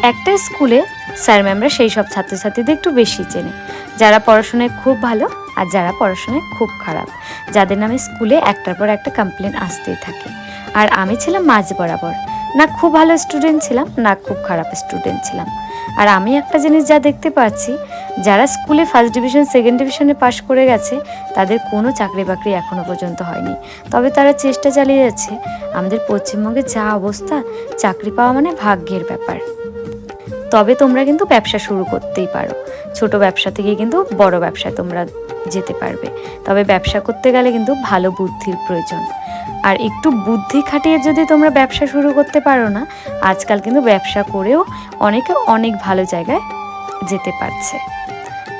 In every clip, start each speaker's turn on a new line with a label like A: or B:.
A: একটা স্কুলে স্যার ম্যামরা সেই সব ছাত্রছাত্রীদের একটু বেশি চেনে, যারা পড়াশোনায় খুব ভালো আর যারা পড়াশোনায় খুব খারাপ, যাদের নামে স্কুলে একটার পর একটা কমপ্লেন আসতেই থাকে। আর আমি ছিলাম মাঝ বরাবর, না খুব ভালো স্টুডেন্ট ছিলাম না খুব খারাপ স্টুডেন্ট ছিলাম। আর আমি একটা জিনিস যা দেখতে পাচ্ছি, যারা স্কুলে ফার্স্ট ডিভিশন সেকেন্ড ডিভিশনে পাশ করে গেছে তাদের কোনো চাকরি বাকরি এখনও পর্যন্ত হয়নি, তবে তারা চেষ্টা চালিয়ে যাচ্ছে। আমাদের পশ্চিমবঙ্গে যা অবস্থা, চাকরি পাওয়া মানে ভাগ্যের ব্যাপার। তবে তোমরা কিন্তু ব্যবসা শুরু করতেই পারো, ছোট ব্যবসা থেকে কিন্তু বড় ব্যবসায় তোমরা যেতে পারবে। তবে ব্যবসা করতে গেলে কিন্তু ভালো বুদ্ধির প্রয়োজন, আর একটু বুদ্ধি খাটিয়ে যদি তোমরা ব্যবসা শুরু করতে পারো না, আজকাল কিন্তু ব্যবসা করেও অনেকে অনেক ভালো জায়গায় যেতে পারছে।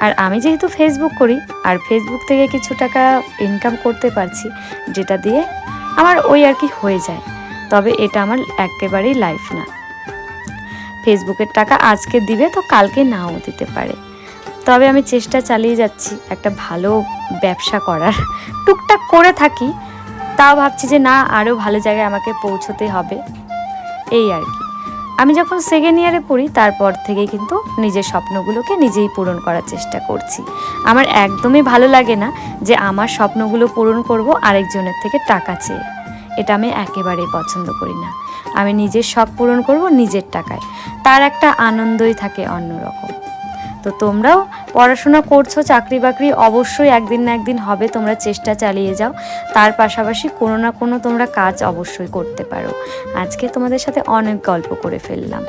A: আর আমি যেহেতু ফেসবুক করি, আর ফেসবুক থেকে কিছু টাকা ইনকাম করতে পারছি, যেটা দিয়ে আমার ওই আর কি হয়ে যায়। তবে এটা আমার একেবারেই লাইফ না। ফেসবুকের টাকা আজকে দিবে তো কালকে নাও দিতে পারে। তবে আমি চেষ্টা চালিয়ে যাচ্ছি একটা ভালো ব্যবসা করার, টুকটাক করে থাকি, তাও ভাবছি যে না আরও ভালো জায়গায় আমাকে পৌঁছতে হবে, এই আর কি। আমি যখন সেকেন্ড ইয়ারে পড়ি তারপর থেকে কিন্তু নিজের স্বপ্নগুলোকে নিজেই পূরণ করার চেষ্টা করছি। আমার একদমই ভালো লাগে না যে আমার স্বপ্নগুলো পূরণ করব আরেকজনের থেকে টাকা চেয়ে, এটা আমি একেবারেই পছন্দ করি না। আমি নিজের শখ পূরণ করব নিজের টাকায়, তার একটা আনন্দই থাকে অন্যরকম। তো তোমরাও পড়াশোনা করছো, চাকরি বাকরি অবশ্যই একদিন না একদিন হবে, তোমরা চেষ্টা চালিয়ে যাও। তার পাশাপাশি কোনো না কোনো তোমরা কাজ অবশ্যই করতে পারো। আজকে তোমাদের সাথে অনেক গল্প করে ফেললাম।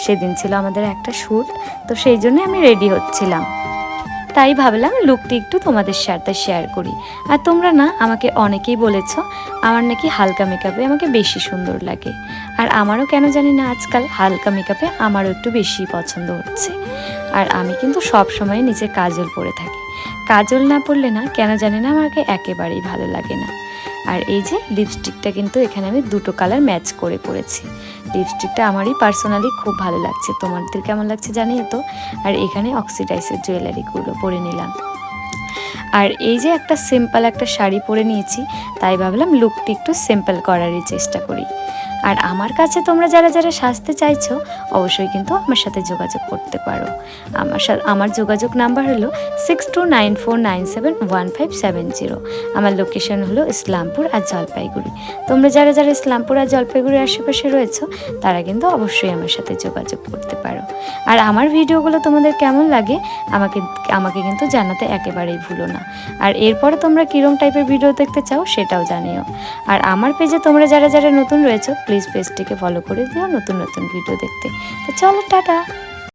A: সেদিন ছিল আমাদের একটা শ্যুট, তো সেই জন্য আমি রেডি হচ্ছিলাম, তাই ভাবলাম লুকটি একটু তোমাদের সাথে শেয়ার করি। আর তোমরা না আমাকে অনেকেই বলেছো আমার নাকি হালকা মেকআপে আমাকে বেশি সুন্দর লাগে, আর আমারও কেন জানি না আজকাল হালকা মেকআপে আমারও একটু বেশি পছন্দ হচ্ছে। আর আমি কিন্তু সব সময় নিচে কাজল পরে থাকি, কাজল না পরলে না কেন জানি না আমাকে একেবারেই ভালো লাগে না। আর এই যে লিপস্টিকটা কিন্তু এখানে আমি দুটো কালার ম্যাচ করে পরেছি। লিপস্টিকটা আমারই পার্সোনালি খুব ভালো লাগছে, তোমাদের কেমন লাগছে জানিও তো। আর এখানে অক্সিডাইজের জুয়েলারিগুলো পরে নিলাম। আর এই যে একটা সিম্পল একটা শাড়ি পরে নিয়েছি, তাই ভাবলাম লুকটি একটু সিম্পল করারই চেষ্টা করি। আর আমার কাছে তোমরা যারা যারা সাজতে চাইছো অবশ্যই কিন্তু আমার সাথে যোগাযোগ করতে পারো। আমার যোগাযোগ নাম্বার হলো 6294971570। আমার লোকেশন হলো ইসলামপুর আর জলপাইগুড়ি। তোমরা যারা যারা ইসলামপুর আর জলপাইগুড়ির আশেপাশে রয়েছো তারা কিন্তু অবশ্যই আমার সাথে যোগাযোগ করতে পারো। আর আমার ভিডিওগুলো তোমাদের কেমন লাগে আমাকে কিন্তু জানাতে একেবারেই ভুলো না। আর এরপরে তোমরা কীরকম টাইপের ভিডিও দেখতে চাও সেটাও জানিও। আর আমার পেজে তোমরা যারা যারা নতুন রয়েছো প্লিজ পেজটিকে ফলো করে দিও নতুন নতুন ভিডিও দেখতে। তো চলো, টাটা।